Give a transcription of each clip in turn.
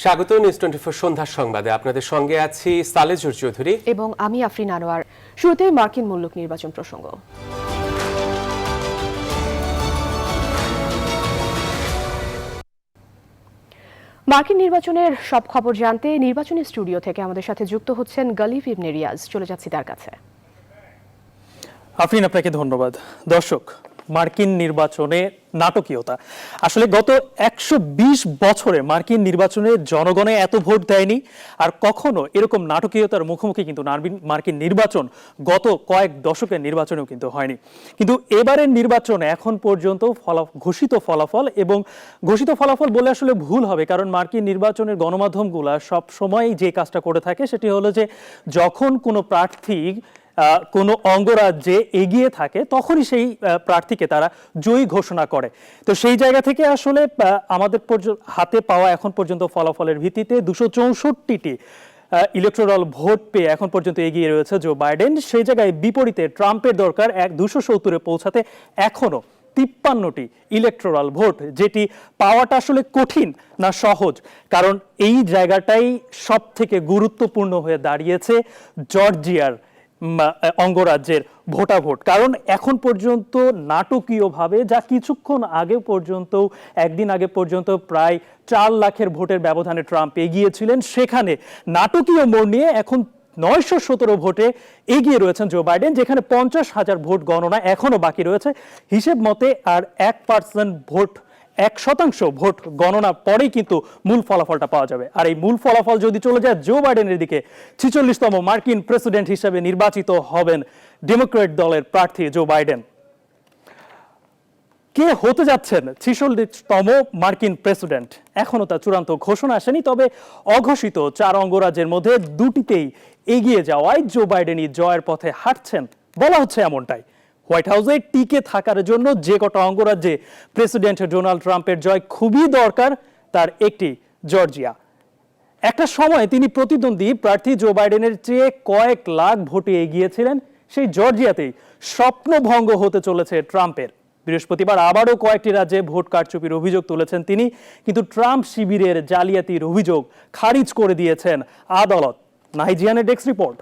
স্বাগত নিউজ 24 সন্ধ্যার সংবাদে। আপনাদের সঙ্গে আছি সালেজুর চৌধুরী এবং আমি আফরিন আনোয়ার। শুরুতেই মার্কিন মূল্যক নির্বাচন প্রসঙ্গ। মার্কিন নির্বাচনের সব খবর জানতে নির্বাচনী স্টুডিও থেকে আমাদের সাথে যুক্ত হচ্ছেন গালিব ইবনে রিয়াজ। চলে যাচ্ছি তার কাছে। আফরিন, আপনাকে ধন্যবাদ। দর্শক, মার্কিন নির্বাচনে নাটকীয়তা। আসলে গত 120 বছরে মার্কিন নির্বাচনে জনগণে এত ভোট দেয়নি, আর কখনো এরকম নাটকীয়তার মুখোমুখি কিন্তু মার্কিন নির্বাচন গত কয়েক দশকের নির্বাচনেও কিন্তু হয়নি। কিন্তু এবারের নির্বাচনে এখন পর্যন্ত ঘোষিত ফলাফল, এবং ঘোষিত ফলাফল বলে আসলে ভুল হবে, কারণ মার্কিন নির্বাচনের গণমাধ্যমগুলো সব সময় যে কাজটা করে থাকে সেটি হলো যে যখন কোনো প্রার্থী কোনো অঙ্গরাজ্যে এগিয়ে থাকে তখনই সেই প্রার্থীকে তারা জয়ী ঘোষণা করে। তো সেই জায়গা থেকে আসলে আমাদের হাতে পাওয়া এখন পর্যন্ত ফলাফলের ভিত্তিতে 264টি ইলেকটোরাল ভোট পেয়ে এখন পর্যন্ত এগিয়ে রয়েছে জো বাইডেন। সেই জায়গায় বিপরীতে ট্রাম্পের দরকার 270-এ পৌঁছাতে এখনো 53টি ইলেকটোরাল ভোট, যেটি পাওয়াটা আসলে কঠিন না সহজ, কারণ এই জায়গাটাই সব থেকে গুরুত্বপূর্ণ হয়ে দাঁড়িয়েছে জর্জিয়ার অঙ্গরাজ্যের ভোটাভোট। কারণ এখন পর্যন্ত নাটকীয়ভাবে, যা কিছুক্ষণ আগে পর্যন্ত একদিন আগে পর্যন্ত প্রায় 4 লাখের ভোটের ব্যবধানে ট্রাম্প এগিয়েছিলেন, সেখানে নাটকীয় মোড় নিয়ে এখন 917 ভোটে এগিয়ে রয়েছেন জো বাইডেন, যেখানে 50,000 ভোট গণনা এখনো বাকি রয়েছে হিসেব মতে। আর 1% ভোট গণনা পরেই কিন্তু মূল ফলাফলটা পাওয়া যাবে। আর এই মূল ফলাফল যদি চলে যায় জো বাইডেনের দিকে, 46তম মার্কিন প্রেসিডেন্ট হিসেবে নির্বাচিত হবেন ডেমোক্রেট দলের প্রার্থী জো বাইডেন। কে হতে যাচ্ছেন 46তম মার্কিন প্রেসিডেন্ট এখনো তা চূড়ান্ত ঘোষণা আসেনি, তবে অঘোষিত 4 অঙ্গরাজ্যের মধ্যে 2টিতেই এগিয়ে যাওয়ায় জো বাইডেনই জয়ের পথে হাঁটছেন বলা হচ্ছে এমনটাই। হোয়াইট হাউসে টিকে থাকার জন্য যে কটা অঙ্গরাজ্যে প্রেসিডেন্ট ডোনাল্ড ট্রাম্পের জয় খুবই দরকার, তার একটি জর্জিয়া। একটা সময় তিনি প্রতিদ্বন্দ্বী প্রার্থী জো বাইডেনের চেয়ে কয়েক লাখ ভোটে এগিয়েছিলেন। সেই জর্জিয়াতেই স্বপ্নভঙ্গ হতে চলেছে ট্রাম্পের। বৃহস্পতিবার আবারও কয়েকটি রাজ্যে ভোট কারচুপির অভিযোগ তুলেছেন তিনি, কিন্তু ট্রাম্প শিবিরের জালিয়াতির অভিযোগ খারিজ করে দিয়েছেন আদালত। নাহিজিয়ানের ডেস্ক রিপোর্ট।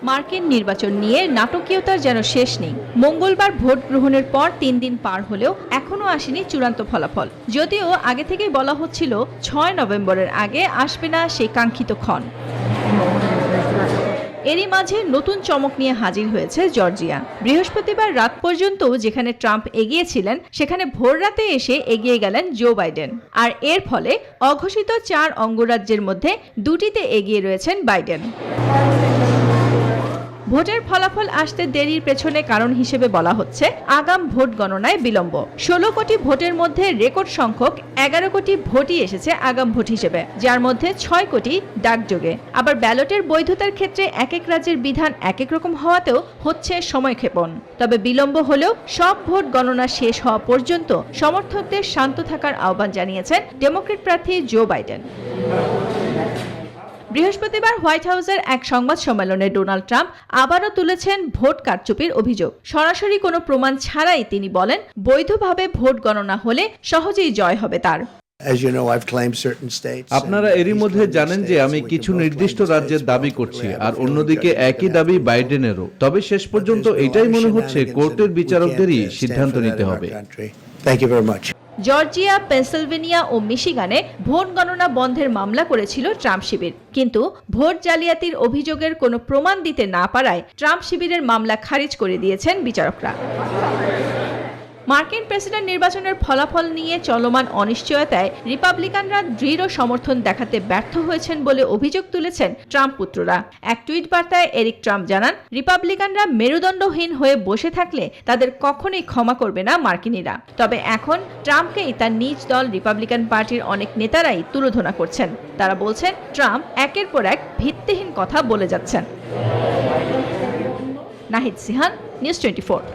মার্কিন নির্বাচন নিয়ে নাটকীয়তার যেন শেষ নেই। মঙ্গলবার ভোট গ্রহণের পর 3 দিন পার হলেও এখনো আসেনি চূড়ান্ত ফলাফল, যদিও আগে থেকেই বলা হচ্ছিল 6 নভেম্বরের আগে আসবে না সেই কাঙ্ক্ষিত ক্ষণ। এরই মাঝে নতুন চমক নিয়ে হাজির হয়েছে জর্জিয়া। বৃহস্পতিবার রাত পর্যন্ত যেখানে ট্রাম্প এগিয়েছিলেন, সেখানে ভোর রাতে এসে এগিয়ে গেলেন জো বাইডেন। আর এর ফলে অঘোষিত 4 অঙ্গরাজ্যের মধ্যে 2টিতে এগিয়ে রয়েছেন বাইডেন। ভোটের ফলাফল আসতে দেরির পেছনে কারণ হিসেবে বলা হচ্ছে আগাম ভোট গণনায় বিলম্ব। 16 কোটি ভোটের মধ্যে রেকর্ড সংখ্যক 11 কোটি ভোটই এসেছে আগাম ভোট হিসেবে, যার মধ্যে 6 কোটি ডাকযোগে। আবার ব্যালটের বৈধতার ক্ষেত্রে এক এক রাজ্যের বিধান এক এক রকম হওয়াতেও হচ্ছে সময়ক্ষেপণ। তবে বিলম্ব হলেও সব ভোট গণনা শেষ হওয়া পর্যন্ত সমর্থকদের শান্ত থাকার আহ্বান জানিয়েছেন ডেমোক্রেট প্রার্থী জো বাইডেন। বৃহস্পতিবার হোয়াইট হাউসের এক সংবাদ সম্মেলনে ডোনাল্ড ট্রাম্প আবারও তুলেছেন ভোট কারচুপির অভিযোগ। সরাসরি কোনো প্রমাণ ছাড়াই তিনি বলেন, বৈধভাবে ভোট গণনা হলে সহজেই জয় হবে তার। আপনারা এরই মধ্যে জানেন যে আমি কিছু নির্দিষ্ট রাজ্যের দাবি করছি, আর অন্যদিকে একই দাবি বাইডেনেরও। তবে শেষ পর্যন্ত এটাই মনে হচ্ছে কোর্টের বিচারকদেরই সিদ্ধান্ত নিতে হবে। জর্জিয়া, পেনসিলভেনিয়া ও মিশিগানে ভোট গণনা বন্ধের মামলা করেছিল ট্রাম্প শিবির, কিন্তু ভোট জালিয়াতির অভিযোগের কোনো প্রমাণ দিতে না পারায় ট্রাম্প শিবিরের মামলা খারিজ করে দিয়েছেন বিচারকরা। মার্কিন প্রেসিডেন্ট নির্বাচনের ফলাফল নিয়ে চলমান অনিশ্চয়তায় রিপাবলিকানরা দৃঢ় সমর্থন দেখাতে ব্যর্থ হয়েছেন বলে অভিযোগ তুলেছেন ট্রাম্প পুত্ররা। এক টুইট বার্তায় এরিক ট্রাম্প জানান, রিপাবলিকানরা মেরুদণ্ডহীন হয়ে বসে থাকলে তাদের কখনোই ক্ষমা করবে না মার্কিনীরা। তবে এখন ট্রাম্পকেই তার নিজ দল রিপাবলিকান পার্টির অনেক নেতারাই তুলোধনা করছেন। তারা বলছেন ট্রাম্প একের পর এক ভিত্তিহীন কথা বলে যাচ্ছেন। নাহিদ সিহান, নিউজ 24।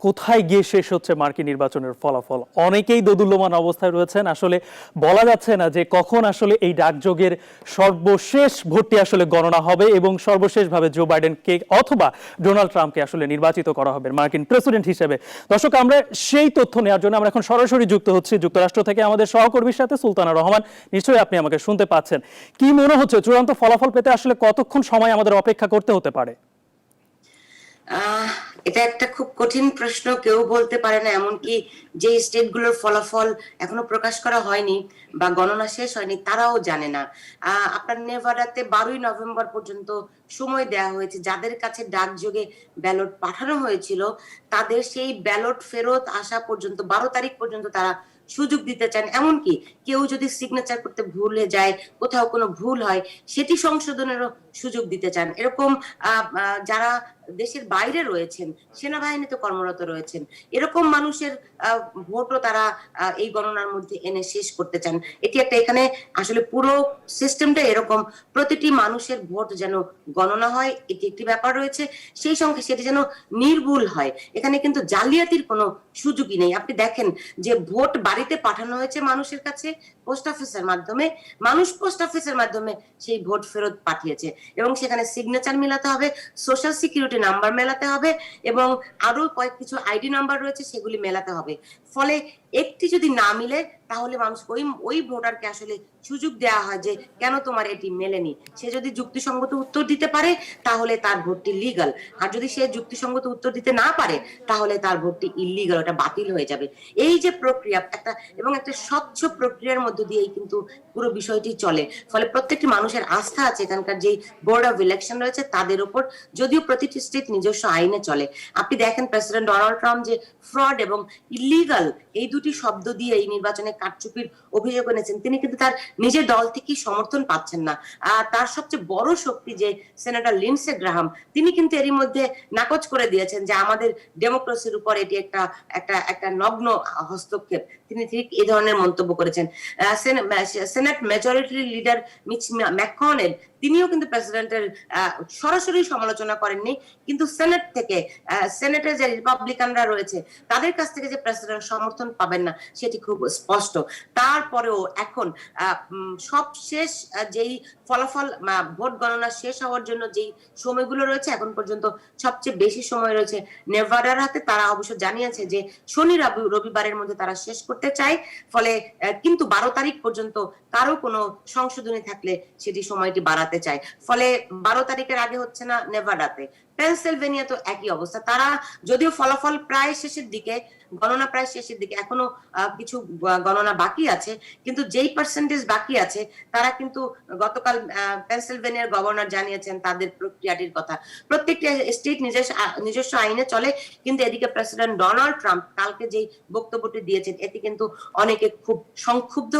কোথায় গিয়ে শেষ হচ্ছে মার্কিন নির্বাচনের ফলাফল? অনেকেই দোদুল্যমান অবস্থায় রয়েছেন। আসলে বলা যাচ্ছে না যে কখন আসলে এই ডাকযোগের সর্বশেষ ভোটটি আসলে গণনা হবে এবং সর্বশেষভাবে জো বাইডেনকে অথবা ডোনাল্ড ট্রাম্পকে আসলে নির্বাচিত করা হবে মার্কিন প্রেসিডেন্ট হিসেবে। দর্শক, আমরা সেই তথ্য নেওয়ার জন্য আমরা এখন সরাসরি যুক্ত হচ্ছি যুক্তরাষ্ট্র থেকে আমাদের সহকর্মীর সাথে, সুলতানা রহমান। নিশ্চয়ই আপনি আমাকে শুনতে পাচ্ছেন। কি মনে হচ্ছে চূড়ান্ত ফলাফল পেতে আসলে কতক্ষণ সময় আমাদের অপেক্ষা করতে হতে পারে? এটা একটা খুব কঠিন প্রশ্ন, কেউ বলতে পারে না। এমনকি যে স্টেটগুলোর ফলাফল এখনো প্রকাশ করা হয়নি বা গণনা শেষ হয়নি তারাও জানে না। আপনার নেভাডাতে 12ই নভেম্বর পর্যন্ত সময় দেওয়া হয়েছে। যাদের কাছে ডাকযোগে ব্যালট পাঠানো হয়েছিল তাদের সেই ব্যালট ফেরত আসা পর্যন্ত 12 তারিখ পর্যন্ত তারা সুযোগ দিতে চান। এমনকি কেউ যদি সিগনেচার করতে ভুলে যায়, কোথাও কোনো ভুল হয়, সেটি সংশোধনেরও সুযোগ দিতে চান। এরকম যারা দেশের বাইরে রয়েছেন, সেনাবাহিনীতে কর্মরত রয়েছেন, এরকম মানুষের ভোটও তারা এই গণনার মধ্যে এনে শেষ করতে চান। এটি একটা, এখানে আসলে পুরো সিস্টেমটা এরকম, প্রতিটি মানুষের ভোট যেন গণনা হয়, এটি একটি ব্যাপার রয়েছে। সেই সঙ্গে সেটি যেন নির্ভুল হয়। এখানে কিন্তু জালিয়াতির কোনো সুযোগই নেই। আপনি দেখেন যে ভোট বাড়িতে পাঠানো হয়েছে মানুষের কাছে পোস্ট অফিসের মাধ্যমে, মানুষ পোস্ট অফিসের মাধ্যমে সেই ভোট ফেরত পাঠিয়েছে এবং সেখানে সিগনেচার মেলাতে হবে, সোশ্যাল সিকিউরিটি নাম্বার মেলাতে হবে এবং আরো কয়েক কিছু আইডি নাম্বার রয়েছে সেগুলি মেলাতে হবে। ফলে একটি যদি না মিলে তাহলে মানুষ ওই ভোটারকে আসলে সুযোগ দেওয়া হয় যে কেন তোমার এটি মেলেনি। সে যদি যুক্তিসঙ্গত উত্তর দিতে পারে তাহলে তার ভোটটি লিগাল, আর যদি সে যুক্তিসঙ্গত উত্তর দিতে না পারে তাহলে তার ভোটটি ইলিগাল, ওটা বাতিল হয়ে যাবে। এই যে প্রক্রিয়া, একটা স্বচ্ছ প্রক্রিয়ার মধ্য দিয়েই কিন্তু পুরো বিষয়টি চলে। ফলে প্রত্যেকটি মানুষের আস্থা আছে এখানকার যে বোর্ড অফ ইলেকশন রয়েছে তাদের উপর, যদিও প্রতিটি স্টেট নিজস্ব আইনে চলে। আপনি দেখেন প্রেসিডেন্ট ডোনাল্ড ট্রাম্প যে ফ্রড এবং ইলিগাল এই দুটি শব্দ দিয়ে এই নির্বাচনে কারচুপির অভিযোগ এনেছেন, তিনি কিন্তু তার নিজের দল থেকে সমর্থন পাচ্ছেন না। তার সবচেয়ে বড় শক্তি যে সেনেটর লিন্ডসে গ্রাহাম, তিনি কিন্তু এরই মধ্যে নাকচ করে দিয়েছেন যে আমাদের ডেমোক্রেসির উপর এটি একটা নগ্ন হস্তক্ষেপ। তিনি ঠিক এই ধরনের মন্তব্য করেছেন। Senate majority leader Mitch McConnell, তিনিও কিন্তু প্রেসিডেন্টের সরাসরি সমালোচনা করেননি, কিন্তু সেনেটের যে রিপাবলিকানরা রয়েছে তাদের কাছ থেকে যে প্রেসিডেন্ট সমর্থন পাবেন না সেটি খুব স্পষ্ট। তারপরেও এখন সবশেষ যেই ফলাফল, ভোট গণনা শেষ হওয়ার জন্য যেই সময়গুলো রয়েছে, এখন পর্যন্ত সবচেয়ে বেশি সময় রয়েছে নেভাডার হাতে। তারা অবশ্য জানিয়েছে যে শনি রবিবারের মধ্যে তারা শেষ করতে চায়। ফলে কিন্তু 12 তারিখ পর্যন্ত কারো কোনো সংশোধনী থাকলে সেটি সময়টি বাড়াতে চায়। ফলে 12 তারিখের আগে হচ্ছে না নেভাডাতে। পেনসিলভেনিয়া তো একই অবস্থা। তারা যদিও ফলাফল প্রায় শেষের দিকে, গণনা প্রায় শেষের দিকে, এখনো কিছু গণনা বাকি আছে, কিন্তু যেই পার্সেন্টেজ বাকি আছে তারা কিন্তু গতকাল পেনসিলভেনিয়ার গভর্নর জানিয়েছেন তাদের প্রক্রিয়াটির কথা। প্রত্যেকটা স্টেট নিজস্ব আইনে চলে, কিন্তু এদিকে প্রেসিডেন্ট ডোনাল্ড ট্রাম্প কালকে যেই বক্তব্যটি দিয়েছেন এতে কিন্তু অনেকে খুব সংক্ষুব্ধ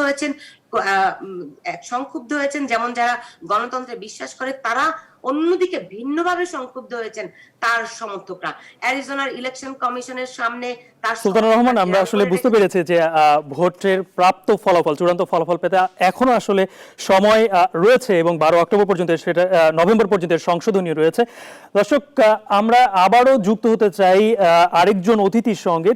হয়েছেন। যেমন যারা গণতন্ত্রে বিশ্বাস করে তারা, অন্যদিকে ভিন্নভাবে সংক্ষুব্ধ হয়েছেন তার সমর্থকরা। অ্যারিজোনার ইলেকশন কমিশনের সামনে সুলতানা রহমান, আমরা আসলে বুঝতে পেরেছি যে ভোটের প্রাপ্ত ফলাফল, চূড়ান্ত ফলাফল পেতে এখনো আসলে সময় রয়েছে এবং 12 অক্টোবর পর্যন্ত, সেটা নভেম্বর পর্যন্ত সংশোধনী রয়েছে। দর্শক, আমরা আবারও যুক্ত হতে চাই আরেকজন অতিথির সঙ্গে।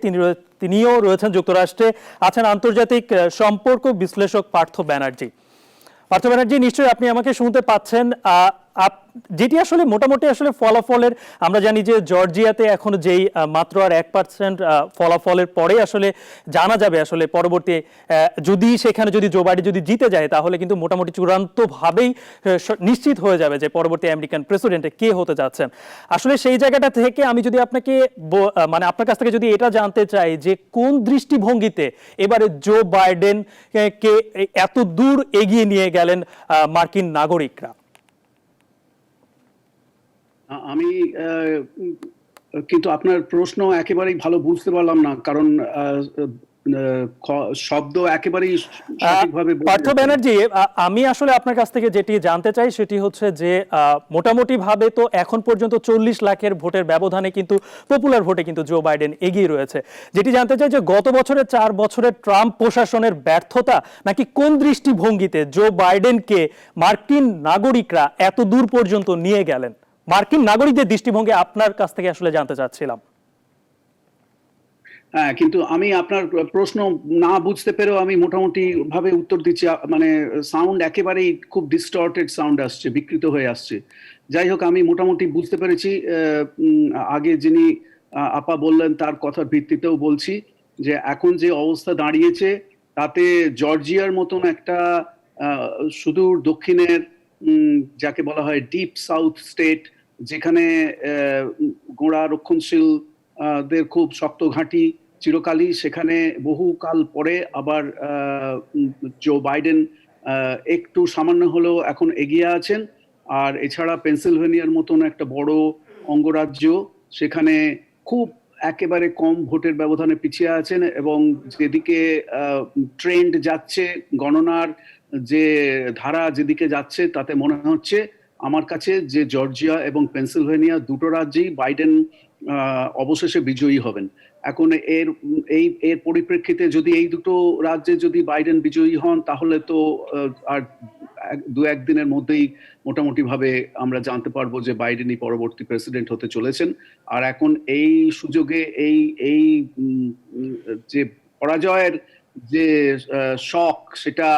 তিনিও রয়েছেন যুক্তরাষ্ট্রে, আছেন আন্তর্জাতিক সম্পর্ক বিশ্লেষক পার্থ ব্যানার্জি। নিশ্চয়ই আপনি আমাকে শুনতে পাচ্ছেন। যেটি আসলে মোটামুটি আসলে ফলাফলের, আমরা জানি যে জর্জিয়াতে এখন যেই মাত্র আর 1% ফলাফলের পরে আসলে জানা যাবে আসলে পরবর্তী, যদি সেখানে যদি জো বাইডেন যদি জিতে যায় তাহলে কিন্তু মোটামুটি চূড়ান্তভাবেই নিশ্চিত হয়ে যাবে যে পরবর্তী আমেরিকান প্রেসিডেন্টে কে হতে যাচ্ছেন। আসলে সেই জায়গাটা থেকে আমি যদি আপনাকে আপনার কাছ থেকে যদি এটা জানতে চাই যে কোন দৃষ্টিভঙ্গিতে এবারে জো বাইডেনকে এত দূর এগিয়ে নিয়ে গেলেন মার্কিন নাগরিকরা। আমি কিন্তু আপনার প্রশ্ন একেবারেই ভালো বুঝতে পারলাম না, কারণ শব্দ একেবারেই সঠিকভাবে। পার্থ ব্যানার্জি, আমি আসলে আপনার কাছ থেকে যেটি জানতে চাই সেটি হচ্ছে যে মোটামুটি ভাবে তো এখন পর্যন্ত 40 লাখের ভোটের ব্যবধানে কিন্তু পপুলার ভোটে কিন্তু জো বাইডেন এগিয়ে রয়েছে। যেটি জানতে চাই যে গত বছরের 4 বছরের ট্রাম্প প্রশাসনের ব্যর্থতা, নাকি কোন দৃষ্টিভঙ্গিতে জো বাইডেনকে মার্কিন নাগরিকরা এত দূর পর্যন্ত নিয়ে গেলেন? মার্কিন নাগরিকদের দৃষ্টিভঙ্গি আপনার কাছ থেকে আসলে জানতে চাচ্ছিলাম। হ্যাঁ, কিন্তু আমি আপনার প্রশ্ন না বুঝতে পেরেও আমি মোটামুটি ভাবে উত্তর দিচ্ছি। মানে সাউন্ড একেবারেই খুব ডিস্টর্টেড সাউন্ড আসছে, বিকৃত হয়ে আসছে। যাই হোক, আমি মোটামুটি বুঝতে পেরেছি। আগে যিনি আপা বললেন তার কথার ভিত্তিতেও বলছি যে এখন যে অবস্থা দাঁড়িয়েছে তাতে জর্জিয়ার মতন একটা সুদূর দক্ষিণের যাকে বলা হয় ডিপ সাউথ স্টেট, যেখানে গোঁড়া রক্ষণশীল দের খুব শক্ত ঘাঁটি চিরকালই, সেখানে বহুকাল পরে আবার জো বাইডেন একটু সামান্য হলেও এখন এগিয়ে আছেন। আর এছাড়া পেনসিলভেনিয়ার মতন একটা বড় অঙ্গরাজ্য, সেখানে খুব একেবারে কম ভোটের ব্যবধানে পিছিয়ে আছেন। এবং যেদিকে ট্রেন্ড যাচ্ছে, গণনার যে ধারা যেদিকে যাচ্ছে, তাতে মনে হচ্ছে আমার কাছে যে জর্জিয়া এবং পেনসিলভেনিয়া দুটো রাজ্যেই বাইডেন অবশেষে বিজয়ী হবেন। এখন এর পরিপ্রেক্ষিতে যদি এই দুটো রাজ্যে যদি বাইডেন বিজয়ী হন, তাহলে তো আর দু একদিনের মধ্যেই মোটামুটি ভাবে আমরা জানতে পারবো যে বাইডেনই পরবর্তী প্রেসিডেন্ট হতে চলেছেন। আর এখন এই সুযোগে এই যে পরাজয়ের যে শক, সেটা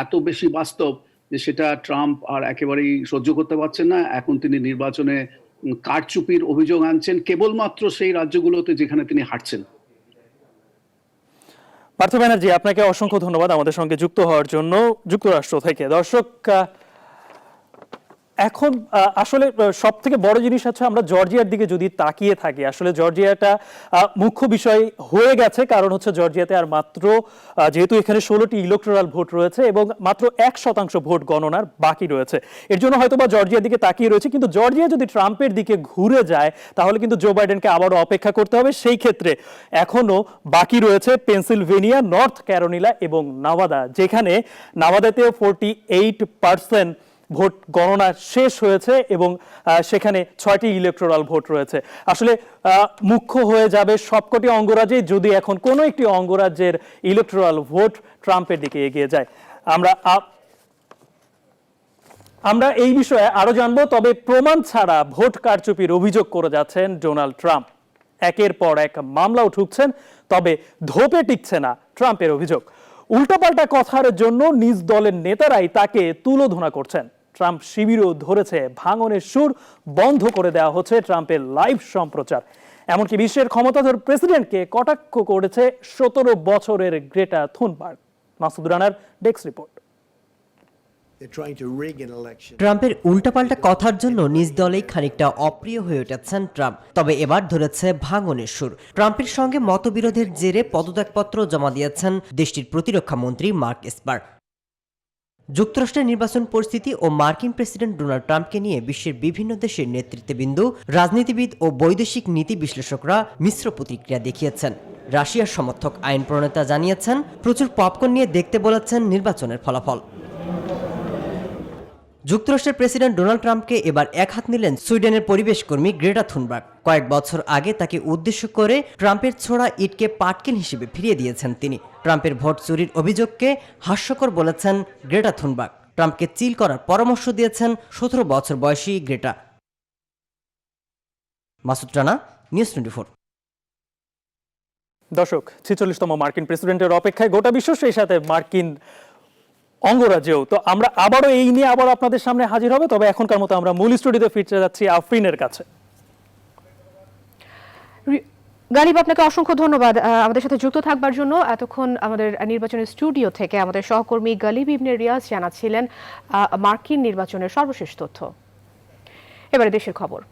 এত বেশি বাস্তব যে সেটা ট্রাম্প আর একেবারেই সহ্য করতে পারছেন না। এখন তিনি নির্বাচনে কারচুপির অভিযোগ আনছেন কেবলমাত্র সেই রাজ্যগুলোতে যেখানে তিনি হারছেন। পার্থ ব্যানার্জি, আপনাকে অসংখ্য ধন্যবাদ আমাদের সঙ্গে যুক্ত হওয়ার জন্য যুক্তরাষ্ট্র থেকে। দর্শক, এখন আসলে সব থেকে বড় জিনিস হচ্ছে আমরা জর্জিয়ার দিকে যদি তাকিয়ে থাকি, আসলে জর্জিয়াটা মুখ্য বিষয় হয়ে গেছে। কারণ হচ্ছে জর্জিয়াতে আর মাত্র যেহেতু এখানে 16টি ইলেকটোরাল ভোট রয়েছে এবং মাত্র 1% ভোট গণনার বাকি রয়েছে, এর জন্য হয়তো বা জর্জিয়ার দিকে তাকিয়ে রয়েছে। কিন্তু জর্জিয়া যদি ট্রাম্পের দিকে ঘুরে যায় তাহলে কিন্তু জো বাইডেনকে আবারও অপেক্ষা করতে হবে। সেই ক্ষেত্রে এখনো বাকি রয়েছে পেনসিলভেনিয়া, নর্থ ক্যারোলিনা এবং নাভাদা, যেখানে নাভাদাতেও 48% ভোট গণনা শেষ হয়েছে এবং সেখানে 6টি ইলেকটোরাল ভোট রয়েছে। আসলে মুখ্য হয়ে যাবে সবকটি অঙ্গরাজ্যে যদি এখন কোনো একটি অঙ্গরাজ্যের ইলেকটোরাল ভোট ট্রাম্পের দিকে এগিয়ে যায়। আমরা এই বিষয়ে আরো জানবো, তবে প্রমাণ ছাড়া ভোট কারচুপির অভিযোগ করে যাচ্ছেন ডোনাল্ড ট্রাম্প। একের পর এক মামলাও ঠুকছেন, তবে ধোপে টিকছে না ট্রাম্পের অভিযোগ। উল্টাপাল্টা কথার জন্য নিজ দলের নেতারাই তাকে তুলোধনা করছেন। ট্রাম্প শিবিরও ধরেছে ভাঙনের সুর, বন্ধ করে দেওয়া হচ্ছে ট্রাম্পের লাইভ সম্প্রচার। এমনকি বিশ্বের ক্ষমতাধর প্রেসিডেন্টকে কটাক্ষ করেছে 17 বছরের গ্রেটা থুনবার্গ। মাসুদ রানার ডেস্ক রিপোর্ট। ট্রাম্পের উল্টাপাল্টা কথার জন্য নিজ দলেই খানিকটা অপ্রিয় হয়ে উঠেছেন ট্রাম্প। তবে এবার ধরেছে ভাঙনের সুর। ট্রাম্পের সঙ্গে মতবিরোধের জেরে পদত্যাগপত্র জমা দিয়েছেন দেশটির প্রতিরক্ষা মন্ত্রী মার্ক এসপার। যুক্তরাষ্ট্রের নির্বাচন পরিস্থিতি ও মার্কিন প্রেসিডেন্ট ডোনাল্ড ট্রাম্পকে নিয়ে বিশ্বের বিভিন্ন দেশের নেতৃত্ববৃন্দ, রাজনীতিবিদ ও বৈদেশিক নীতি বিশ্লেষকরা মিশ্র প্রতিক্রিয়া দেখিয়েছেন। রাশিয়ার সমর্থক আইন প্রণেতা জানিয়েছেন প্রচুর পপকর্ন নিয়ে দেখতে বলেছেন নির্বাচনের ফলাফল। যুক্তরাষ্ট্রের প্রেসিডেন্ট ডোনাল্ড ট্রাম্পকে এবার এক হাত নিলেন সুইডেনের পরিবেশ কর্মী গ্রেটা থুনবার্গ। কয়েক বছর আগে তাকে উদ্দেশ্য করে ট্রাম্পের ছোড়া ইটকে পাটকেল হিসেবে ফিরিয়ে দিয়েছেন তিনি। ট্রাম্পের ভোট চুরির অভিযোগকে হাস্যকর বলেছেন গ্রেটা থুনবার্গ। ট্রাম্পকে চিল করার পরামর্শ দিয়েছেন 17 বছর বয়সী গ্রেটা। মাসুদ রানা, নিউজ 24। দর্শক, 46তম মার্কিন প্রেসিডেন্টের অপেক্ষায় গোটা বিশ্ব, সেই সাথে মার্কিন অঙ্গরাজ্যেও। তো আমরা আবারও এই নিয়ে আবার আপনাদের সামনে হাজির হবে। তবে এখনকার মতো আমরা মূল স্টুডিওতে ফিরতে যাচ্ছি আফরিনের কাছে। গালিব, আপনাকে অসংখ্য ধন্যবাদ আমাদের সাথে যুক্ত থাকবার জন্য। এতক্ষণ আমাদের নির্বাচনের স্টুডিও থেকে আমাদের সহকর্মী গালিব ইবনে রিয়াজ জানাচ্ছিলেন মার্কিন নির্বাচনের সর্বশেষ তথ্য। এবারে দেশের খবর।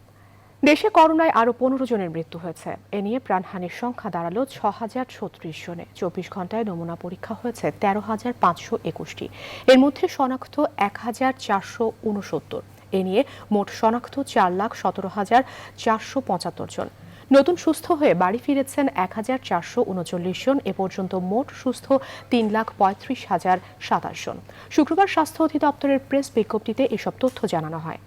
দেশে করোনায় আরও 15 জনের মৃত্যু হয়েছে। এ নিয়ে প্রাণহানির সংখ্যা দাঁড়ালো 6036 জনে। 24 ঘন্টায় নমুনা পরীক্ষা হয়েছে 13,521টি। এর মধ্যে শনাক্ত 1469। এ নিয়ে মোট শনাক্ত 4,17,475 জন। নতুন সুস্থ হয়ে বাড়ি ফিরেছেন 1439 জন। এ পর্যন্ত মোট সুস্থ 3,35,027 জন। শুক্রবার স্বাস্থ্য অধিদপ্তরের প্রেস বিজ্ঞপ্তিতে এসব তথ্য জানানো হয়।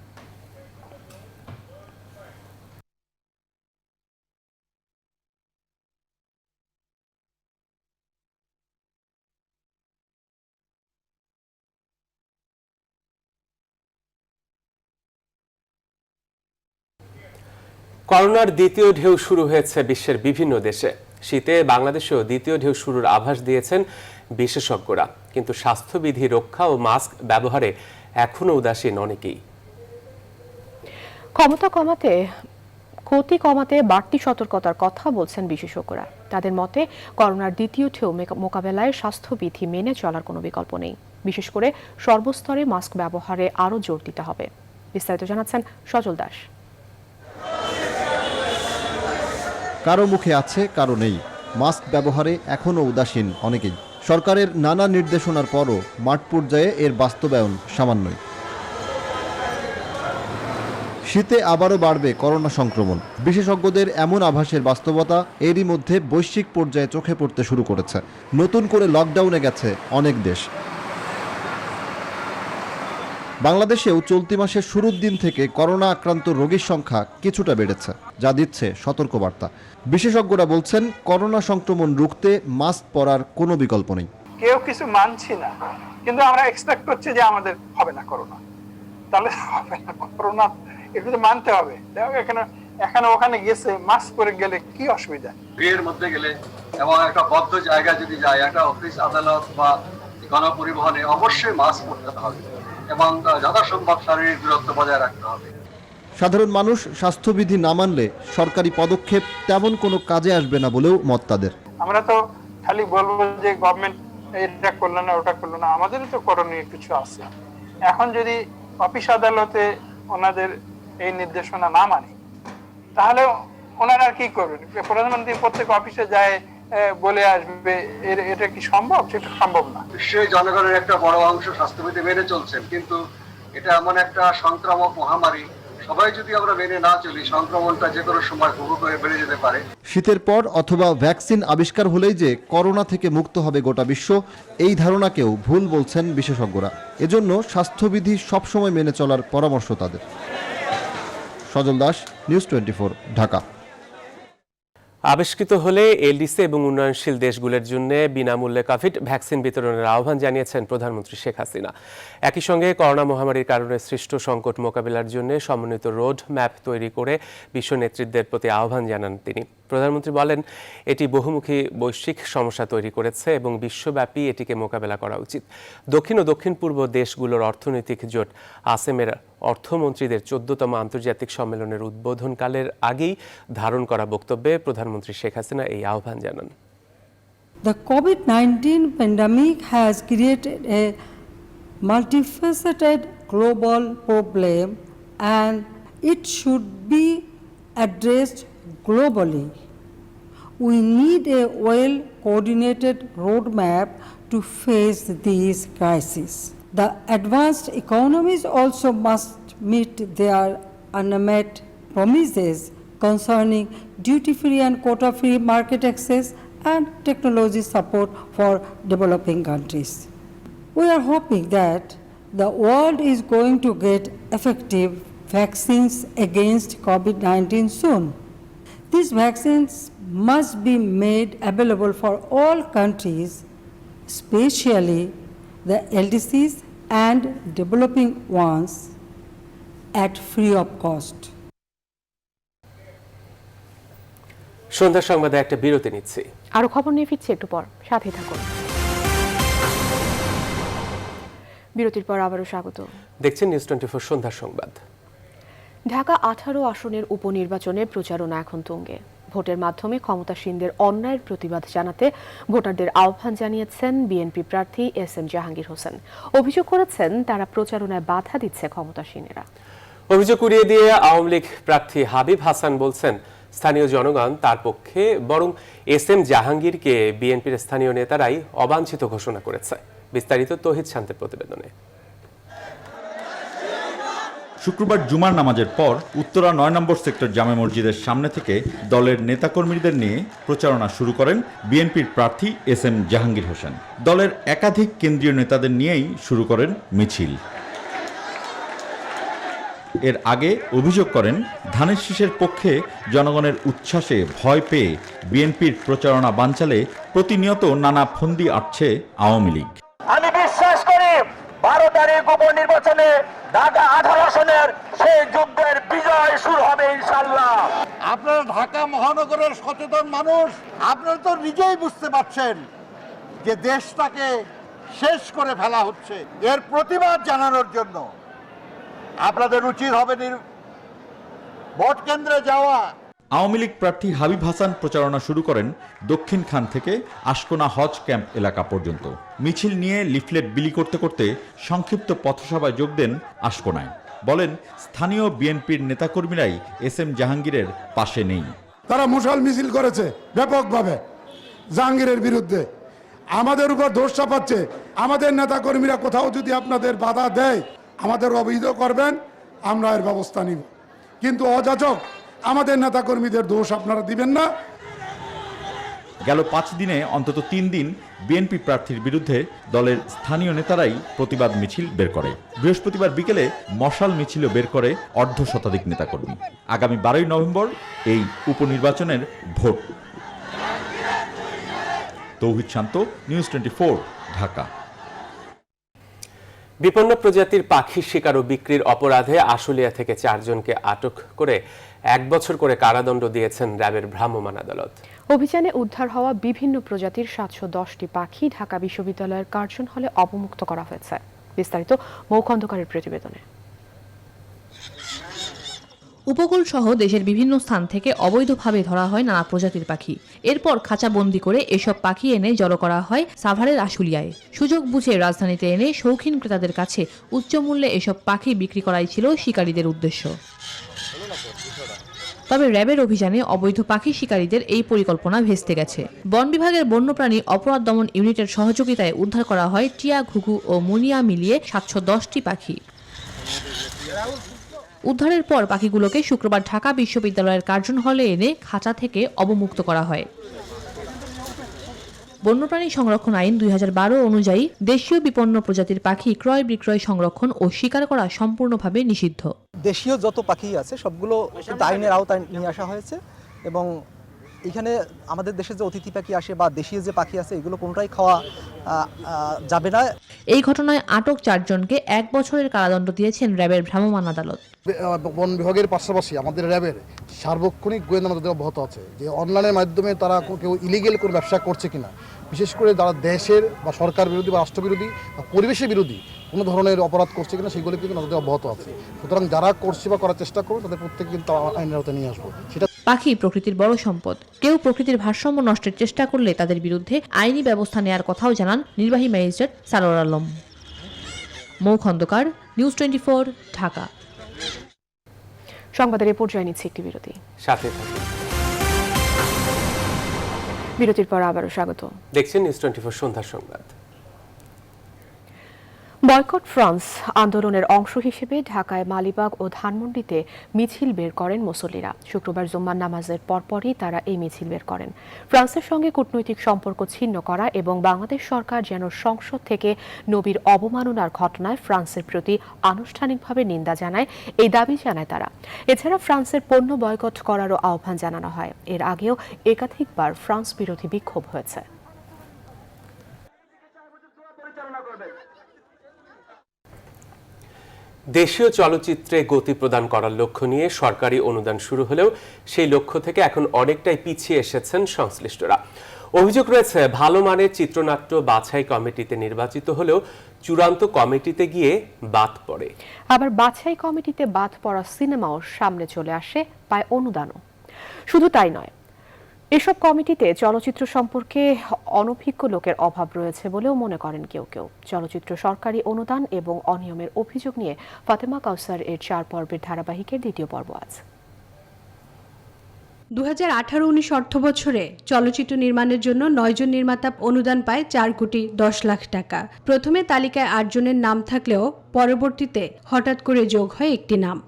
করোনার দ্বিতীয় ঢেউ শুরু হয়েছে বিশ্বের বিভিন্ন দেশে। শীতে বাংলাদেশেও দ্বিতীয় ঢেউ শুরুর আভাস দিয়েছেন বিশেষজ্ঞরা, কিন্তু স্বাস্থ্যবিধি রক্ষা ও মাস্ক ব্যবহারে এখনও উদাসীন অনেকেই। ক্ষতি কমাতে বাড়তি সতর্কতার কথা বলছেন বিশেষজ্ঞরা। তাদের মতে করোনার দ্বিতীয় ঢেউ মোকাবেলায় স্বাস্থ্যবিধি মেনে চলার কোনো বিকল্প নেই। বিশেষ করে সর্বস্তরে মাস্ক ব্যবহারে আরও জোর দিতে হবে। বিস্তারিত জানাচ্ছেন সজল দাস। কারো মুখে আছে, কারো নেই। মাস্ক ব্যবহারে এখনও উদাসীন অনেকেই। সরকারের নানা নির্দেশনার পরও মাঠ পর্যায়ে এর বাস্তবায়ন সামান্যই। শীতে আবারও বাড়বে করোনা সংক্রমণ। বিশেষজ্ঞদের এমন আভাসের বাস্তবতা এরই মধ্যে বৈশ্বিক পর্যায়ে চোখে পড়তে শুরু করেছে। নতুন করে লকডাউনে গেছে অনেক দেশ। বাংলাদেশেও চলতি মাসের শুরুর দিন থেকে করোনা আক্রান্ত রোগীর সংখ্যা কিছুটা বেড়েছে, যা দিচ্ছে সতর্কবার্তা। বিশেষজ্ঞরা বলছেন, করোনা সংক্রমণ রুখতে মাস্ক পরার কোনো বিকল্প নেই। কেউ কিছু মানছি না, কিন্তু আমরা এক্সপেক্ট করছি যে আমাদের হবে না করোনা, তাহলে হবে না করোনা, এগুলো মানতে হবে। এখানে ওখানে গেছে মাস্ক পরে গেলে কি অসুবিধা? ভিড়ের মধ্যে গেলে এবং একটা বদ্ধ জায়গা যদি যায়, একটা অফিস আদালত বা গণপরিবহনে, অবশ্যই মাস্ক পরতে হবে এবং যথাসম্ভব শারীরিক দূরত্ব বজায় রাখতে হবে। সাধারণ মানুষ স্বাস্থ্যবিধি না মানলে সরকারি পদক্ষেপ তেমন কোনো কাজে আসবে না বলেও মত তাদের। আমরা তো খালি বলবো যে গভর্নমেন্ট এটা করলো না, ওটা করলো না, আমাদেরও তো করণীয় কিছু আছে। এখন যদি অফিস আদালতে ওনাদের এই নির্দেশনা না মানে, তাহলে ওনারা কি করবেন? প্রধানমন্ত্রী প্রত্যেক অফিসে যায় বলে আসবে, এটা কি সম্ভব? সেটা সম্ভব না। নিশ্চয়ই জনগণের একটা বড় অংশ স্বাস্থ্যবিধি মেনে চলছেন, কিন্তু এটা এমন একটা সংক্রামক মহামারী, সবাই যদি আমরা মেনে না চলি, সংক্রমণটা যে কোনো সময় হুহু করে বেড়ে যেতে পারে। শীতের পর অথবা ভ্যাকসিন আবিষ্কার হলেই যে করোনা থেকে মুক্ত হবে গোটা বিশ্ব, এই ধারণাকেও ভুল বলছেন বিশেষজ্ঞরা। এজন্য স্বাস্থ্যবিধি সবসময় মেনে চলার পরামর্শ তাদের। সজল দাস, নিউজ 24, ঢাকা। আবিষ্কৃত হলে এলডিসি এবং উন্নয়নশীল দেশগুলোর জন্য বিনামূল্যে কোভিড ভ্যাকসিন বিতরণের আহ্বান জানিয়েছেন প্রধানমন্ত্রী শেখ হাসিনা। একই সঙ্গে করোনা মহামারীর কারণে সৃষ্ট সংকট মোকাবিলার জন্য সমন্বিত রোড ম্যাপ তৈরি করে বিশ্ব নেতৃত্বের প্রতি আহ্বান জানান তিনি। প্রধানমন্ত্রী বলেন, এটি বহুমুখী বৈশ্বিক সমস্যা তৈরি করেছে এবং বিশ্বব্যাপী এটিকে মোকাবেলা করা উচিত। দক্ষিণ ও দক্ষিণ পূর্ব দেশগুলোর অর্থনৈতিক জোট আসেমের অর্থমন্ত্রীদের 14তম আন্তর্জাতিক সম্মেলনের উদ্বোধনকালের আগেই ধারণ করা বক্তব্যে প্রধানমন্ত্রী শেখ হাসিনা এই আহ্বান জানান। The COVID-19 pandemic has created a multifaceted global problem and it should be addressed globally. We need a well-coordinated roadmap to face these crises. The advanced economies also must meet their unmet promises concerning duty-free and quota-free market access and technology support for developing countries. We are hoping that the world is going to get effective vaccines against COVID-19 soon. These vaccines must be made available for all countries, especially the LDCs and developing ones, at free of cost. সন্ধ্যা সংবাদে একটা বিরতি নিচ্ছি, আরো খবর নিয়ে ফিরছি একটু পর, সাথে থাকুন। বিরতির পর আবারও স্বাগত। দেখছেন নিউজ 24 সন্ধ্যা সংবাদ। ঢাকা 18 আসনের উপনির্বাচনে প্রচারণা এখন তুঙ্গে। ভোটের মাধ্যমে ক্ষমতাসীনদের অন্যায়ের প্রতিবাদ জানাতে ভোটারদের আহ্বান জানিয়েছেন বিএনপি প্রার্থী এস.এম. জাহাঙ্গীর হোসেন। অভিযোগ করেছেন, তারা প্রচারণায় বাধা দিচ্ছে ক্ষমতাসীনেরা। অভিযোগ উড়িয়ে দিয়ে আওয়ামী লীগ প্রার্থী হাবিব হাসান বলছেন, স্থানীয় জনগণ তার পক্ষে, বরং এস.এম. জাহাঙ্গীরকে বিএনপির স্থানীয় নেতারাই অবাঞ্ছিত ঘোষণা করেছে। বিস্তারিত তৌহিদ শান্তের প্রতিবেদনে। শুক্রবার জুমার নামাজের পর উত্তরা 9 নম্বর সেক্টর জামে মসজিদের সামনে থেকে দলের নেতাকর্মীদের নিয়ে প্রচারণা শুরু করেন বিএনপির প্রার্থী এস.এম. জাহাঙ্গীর হোসেন। দলের একাধিক কেন্দ্রীয় নেতাদের নিয়েই শুরু করেন মিছিল। এর আগে অভিযোগ করেন, ধানের শীষের পক্ষে জনগণের উচ্ছ্বাসে ভয় পেয়ে বিএনপির প্রচারণা বানচালে প্রতিনিয়ত নানা ফন্দি আঁটছে আওয়ামী লীগ। আমি বিশ্বাস করি 12 তারিখ উপনির্বাচনে ঢাকা 18 আসনের সেই যুদ্ধের বিজয় শুরু হবে ইনশাআল্লাহ। আপনারা ঢাকা মহানগরের সচেতন মানুষ, আপনারা তো নিজেই বুঝতে পারছেন যে দেশটাকে শেষ করে ফেলা হচ্ছে। এর প্রতিবাদ জানানোর জন্য আপনাদের উচিত হবে ভোট কেন্দ্রে যাওয়া। আওয়ামী লীগ প্রার্থী হাবিব হাসান প্রচারণা শুরু করেন দক্ষিণ খান থেকে আশকোনা হজ ক্যাম্প এলাকা পর্যন্ত। মিছিল নিয়ে লিফলেট বিলি করতে করতে সংক্ষিপ্ত পথসভায় যোগ দেন আশকোনায়। বলেন, স্থানীয় বিএনপির নেতাকর্মীরাই এসএম জাহাঙ্গীরের পাশে নেই। তারা মশাল মিছিল করেছে ব্যাপকভাবে জাহাঙ্গীরের বিরুদ্ধে, আমাদের উপর দোষ চাপাচ্ছে। আমাদের নেতাকর্মীরা কোথাও যদি আপনাদের বাধা দেয়, আমাদের অবহিত করবেন, আমরা এর ব্যবস্থা নিব। কিন্তু অযাচক আমাদের নেতাকর্মীদের দোষ আপনারা দিবেন না। গেল 5 দিনে অন্তত 3 দিন বিএনপি প্রার্থীর বিরুদ্ধে দলের স্থানীয় নেতারাই প্রতিবাদ মিছিল বের করে। বৃহস্পতিবার বিকেলে মশাল মিছিলও বের করে অর্ধশতাধিক নেতাকর্মী। আগামী 12ই নভেম্বর এই উপনির্বাচনের ভোট। তৌহিদ শান্ত, নিউজ 24, ঢাকা। বিপন্ন প্রজাতির পাখির শিকার ও বিক্রির অপরাধে আশুলিয়া থেকে 4 জনকে আটক করে 1 বছর করে কারাদণ্ড দিয়েছেন র্যাবের ভ্রাম্যমাণ আদালত। অভিযানে উদ্ধার হওয়া বিভিন্ন প্রজাতির 710টি পাখি ঢাকা বিশ্ববিদ্যালয়ের কার্জন হলে অবমুক্ত করা হয়েছে। বিস্তারিত মৌ খন্দকারের প্রতিবেদনে। উপকূল সহ দেশের বিভিন্ন স্থান থেকে অবৈধভাবে ধরা হয় নানা প্রজাতির পাখি। এরপর খাঁচাবন্দি করে এসব পাখি এনে জড়ো করা হয় সাভারের আশুলিয়ায়। সুযোগ বুঝে রাজধানীতে এনে শৌখিন ক্রেতাদের কাছে উচ্চ মূল্যে এসব পাখি বিক্রি করাই ছিল শিকারীদের উদ্দেশ্য। তবে র্যাবের অভিযানে অবৈধ পাখি শিকারীদের এই পরিকল্পনা ভেস্তে গেছে। বন বিভাগের বন্যপ্রাণী অপরাধ দমন ইউনিটের সহযোগিতায় উদ্ধার করা হয় টিয়া, ঘুঘু ও মুনিয়া মিলিয়ে 710টি পাখি। উদ্ধারের পর পাখিগুলোকে শুক্রবার ঢাকা বিশ্ববিদ্যালয়ের কার্জন হলে এনে খাঁচা থেকে অবমুক্ত করা হয়। বন্যপ্রাণী সংরক্ষণ আইন 2012 অনুযায়ী দেশীয় বিপন্ন প্রজাতির পাখি ক্রয়, বিক্রয়, সংরক্ষণ ও শিকার করা সম্পূর্ণভাবে নিষিদ্ধ। দেশীয় যত পাখি আছে সবগুলো আইনের আওতায় নিয়ে আসা হয়েছে এবং এখানে আমাদের দেশে যে অতিথি পাখি আসে বা দেশীয় যে পাখি আছে এগুলো কোনটাই খাওয়া যাবে না। এই ঘটনায় আটক 4 জনকে 1 বছরের কারাদণ্ড দিয়েছেন র্যাবের ভ্রাম্যমাণ আদালত। বন বিভাগের পাশাপাশি আমাদের র্যাবের সার্বক্ষণিক গোয়েন্দা নজর অব্যাহত আছে যে অনলাইনের মাধ্যমে তারা কেউ ইলিগেল কোনো ব্যবসা করছে কিনা, বিশেষ করে যারা দেশের বা সরকার বিরোধী বা রাষ্ট্রবিরোধী বা পরিবেশের বিরোধী কোনো ধরনের অপরাধ করছে কিনা সেগুলো কিন্তু নজর অব্যাহত আছে। সুতরাং যারা করছে বা করার চেষ্টা করবে তাদের প্রত্যেকে কিন্তু আইনের আওতায় নিয়ে আসবো। সেটা পাখি প্রকৃতির বড় সম্পদ। কেউ প্রকৃতির ভারসাম্য নষ্টের চেষ্টা করলে তাদের বিরুদ্ধে আইনি ব্যবস্থা নেওয়ার কথাও জানান নির্বাহী ম্যাজিস্ট্রেট সারোয়ার আলম। মৌ খন্দকার, নিউজ 24, ঢাকা। সংবাদের এই পর্যায়ে নিচ্ছে একটি বিরতি। সাথে থাকুন। বিরতির পর আবারও স্বাগত। দেখছেন নিউজ 24 সন্ধ্যার সংবাদ। বয়কট ফ্রান্স আন্দোলনের অংশ হিসেবে ঢাকায় মালিবাগ ও ধানমন্ডিতে মিছিল বের করেন মুসল্লিরা। শুক্রবার জুম্মার নামাজের পরপরই তারা এই মিছিল বের করেন। ফ্রান্সের সঙ্গে কূটনৈতিক সম্পর্ক ছিন্ন করা এবং বাংলাদেশ সরকার যেন সংসদ থেকে নবীর অবমাননার ঘটনায় ফ্রান্সের প্রতি আনুষ্ঠানিকভাবে নিন্দা জানায়, এই দাবি জানায় তারা। এছাড়া ফ্রান্সের পণ্য বয়কট করারও আহ্বান জানানো হয়। এর আগেও একাধিকবার ফ্রান্স বিরোধী বিক্ষোভ হয়েছে। দেশীয় চলচ্চিত্রে গতি প্রদান করার লক্ষ্য নিয়ে সরকারি অনুদান শুরু হলেও সেই লক্ষ্য থেকে এখন অনেকটাই পিছিয়ে এসেছেন সংশ্লিষ্টরা। অভিযোগ রয়েছে, ভালো মানের চিত্রনাট্য বাছাই কমিটিতে নির্বাচিত হলেও চূড়ান্ত কমিটিতে গিয়ে বাদ পড়ে। আবার বাছাই কমিটিতে বাদ পড়া সিনেমাও সামনে চলে আসে, পায় অনুদানও। শুধু তাই নয়, এসব কমিটিতে চলচ্চিত্র সম্পর্কে অনভিজ্ঞ লোকের অভাব রয়েছে বলেও মনে করেন কেউ কেউ। চলচ্চিত্র সরকারি অনুদান এবং অনিয়মের অভিযোগ নিয়ে ফাতেমা কাউসার এর 4 পর্বের ধারাবাহিকের 2য় পর্ব আজ। 2018-19 অর্থবছরে চলচ্চিত্র নির্মাণের জন্য 9 জন নির্মাতা অনুদান পায় 4 কোটি 10 লাখ টাকা। প্রথমে তালিকায় 8 জনের নাম থাকলেও পরবর্তীতে হঠাৎ করে যোগ হয় একটি নাম।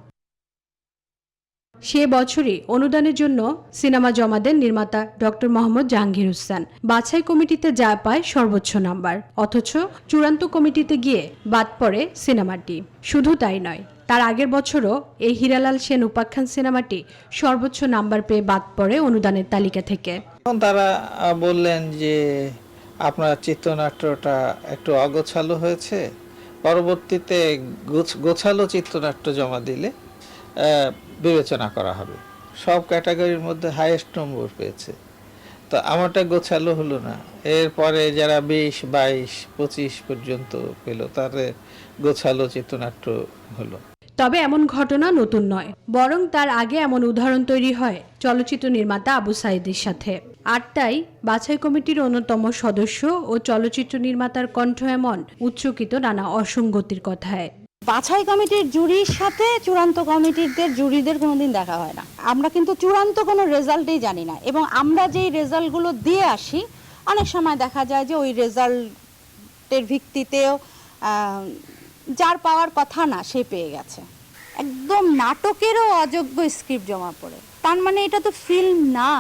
সে বছরই অনুদানের জন্য সিনেমা জমা দেন নির্মাতা ডক্টর মোহাম্মদ জাহাঙ্গীর হোসেন। বাছাই কমিটিতে যা পায় সর্বোচ্চ নাম্বার, অথচ চূড়ান্ত কমিটিতে গিয়ে বাদ পড়ে সিনেমাটি। শুধু তাই নয়, তার আগের বছরও এই হীরালাল সেন উপাখ্যান সিনেমাটি সর্বোচ্চ নাম্বার পেয়ে বাদ পড়ে অনুদানের তালিকা থেকে। তারা বললেন যে আপনার চিত্রনাট্যটা একটু অগোছালো হয়েছে, পরবর্তীতে গোছালো চিত্রনাট্য জমা দিলে বিবেচনা করা হবে। সব ক্যাটাগরির মধ্যে হাইয়েস্ট নম্বর পেয়েছে, তো আমারটা গোছালো হলো না। এরপরে যারা 20, 22, 25 পর্যন্ত পেল তাদের গোছালো চিত্রনাট্য হলো। তবে এমন ঘটনা নতুন নয়, বরং তার আগে এমন উদাহরণ তৈরি হয় চলচ্চিত্র নির্মাতা আবু সাঈদের সাথে। আর তাই বাছাই কমিটির অন্যতম সদস্য ও চলচ্চিত্র নির্মাতার কণ্ঠ এমন উচ্চকিত নানা অসঙ্গতির কথায়। বাছাই কমিটির জুরির সাথে চূড়ান্ত কমিটিদের জুরিদের কোনোদিন দেখা হয় না। আমরা কিন্তু চূড়ান্ত কোনো রেজাল্টই জানি না, এবং আমরা যেই রেজাল্টগুলো দিয়ে আসি অনেক সময় দেখা যায় যে ওই রেজাল্টের ভিত্তিতেও যার পাওয়ার কথা না সে পেয়ে গেছে। একদম নাটকেরও অযোগ্য স্ক্রিপ্ট জমা পড়ে, তার মানে এটা তো ফিল্ম না,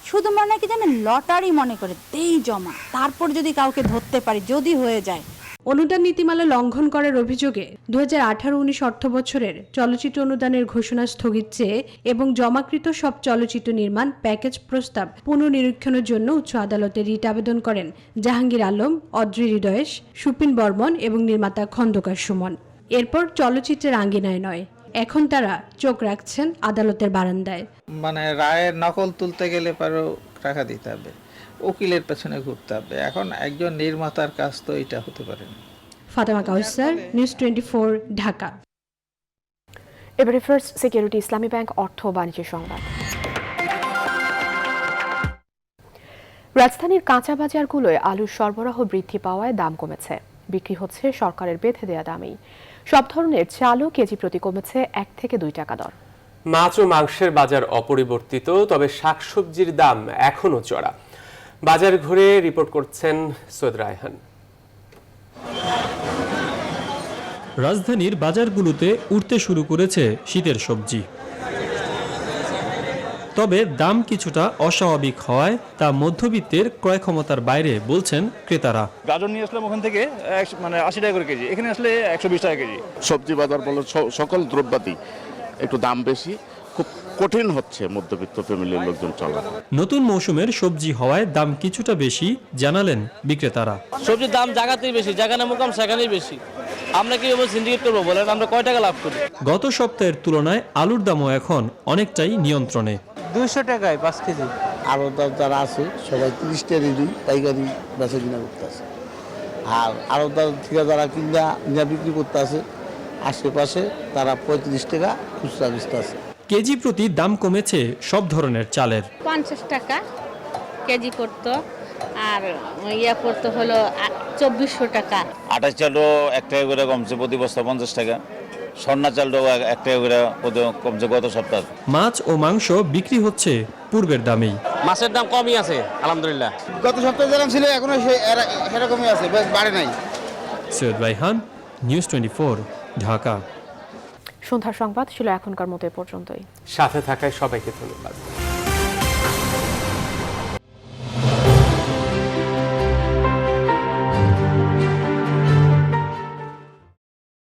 শুধু মানে কি জানেন লটারি মনে করে দেই জমা, তারপর যদি কাউকে ধরতে পারি, যদি হয়ে যায়। অনুদান নীতিমালা লঙ্ঘন করার অভিযোগে 2018-19 অর্থবছরের চলচ্চিত্র অনুদানের ঘোষণা স্থগিত চেয়ে এবং জমাকৃত সব চলচ্চিত্র নির্মাণ প্যাকেজ প্রস্তাব পুনর্নিরীক্ষণের জন্য উচ্চ আদালতে রিট আবেদন করেন জাহাঙ্গীর আলম, অদ্রি হৃদয়েশ, সুপিন বর্মন এবং নির্মাতা খন্দকার সুমন। এরপর চলচ্চিত্রের আঙ্গিনায় নয়, এখন তারা চোখ রাখছেন আদালতের বারান্দায়। মানে রায়ের নকল তুলতে গেলে পারো টাকা দিতে হবে, উকিলের পেছনে ঘুরতে হবে। এখন একজন নির্মাতার কাজ তো এটা হতে পারে না। ফাতেমা কাউসার, নিউজ 24, ঢাকা। এবারে ফার্স্ট সিকিউরিটি ইসলামী ব্যাংক অর্থ বাণিজ্য সংবাদ। রাজধানীর কাঁচা বাজারগুলোয় আলুর সরবরাহ বৃদ্ধি পাওয়ায় দাম কমেছে, বিক্রি হচ্ছে সরকারের বেঁধে দেয়া দামেই। সব ধরনের চালও কেজি প্রতি কমেছে 1 থেকে 2 টাকা দর। মাছ ও মাংসের বাজার অপরিবর্তিত, তবে শাকসবজির দাম এখনো চড়া। বাজার ঘুরে রিপোর্ট করছেন সৈয়দ রায়হান। রাজধানীর বাজারগুলোতে উঠতে শুরু করেছে শীতের সবজি, তবে দাম কিছুটা অস্বাভাবিক হওয়ায় তা মধ্যবিত্তের ক্রয় ক্ষমতার বাইরে বলছেন ক্রেতারা। গাজর নিয়ে আসলাম ওখান থেকে মানে 80 টাকা করে কেজি, এখানে আসলে 120 টাকা কেজি। সবজি বাজার বলে সকল দ্রব্যাদি একটু দাম বেশি, খুব কঠিন হচ্ছে মধ্যবিত্ত ফ্যামিলির লোকজন চলা। নতুন মৌসুমের সবজি হওয়ায় দাম কিছুটা বেশি জানালেন বিক্রেতারা। সবজির দাম জায়গাতেই বেশি, যেখানে মুকাম সেখানেই বেশি। আমরা কি সিন্ডিকেট করবো বলেন, আমরা কয় টাকা লাভ করি? গত সপ্তাহের তুলনায় আলুর দামও এখন অনেকটাই নিয়ন্ত্রণে। 200 টাকায় 5 কেজি। আড়তদার যারা আছে সবাই 30 টাকা দিন পাইকারি বেচা কিনা করতে আছে, আর আড়তদার থেকে যারা কিনা বিক্রি করতে আছে আশেপাশে তারা 35 টাকা খুচরা বেচতে আছে। কেজি প্রতি দাম কমেছে সব ধরনের চালের। 50 টাকা কেজি করতো, আর ইয়া করতে হলো 2400 টাকা। আটাশ চালও 1 টাকা করে কমছে, প্রতি বস্তা 50 টাকা। স্বর্ণা চালটাও 1 টাকা করে কমছে গত সপ্তাহ। মাছ ও মাংস বিক্রি হচ্ছে পূর্বের দামেই। মাছের দাম কমই আছে আলহামদুলিল্লাহ, গত সপ্তাহে যেরকম ছিল এখনো সেরকমই আছে, বেশ বাড়ে নাই। সৈয়দ রায়হান, নিউজ 24, ঢাকা। সন্ধ্যার সংবাদ ছিল এখনকার মতো এ পর্যন্তই। সাথে থাকায় সবাইকে ধন্যবাদ।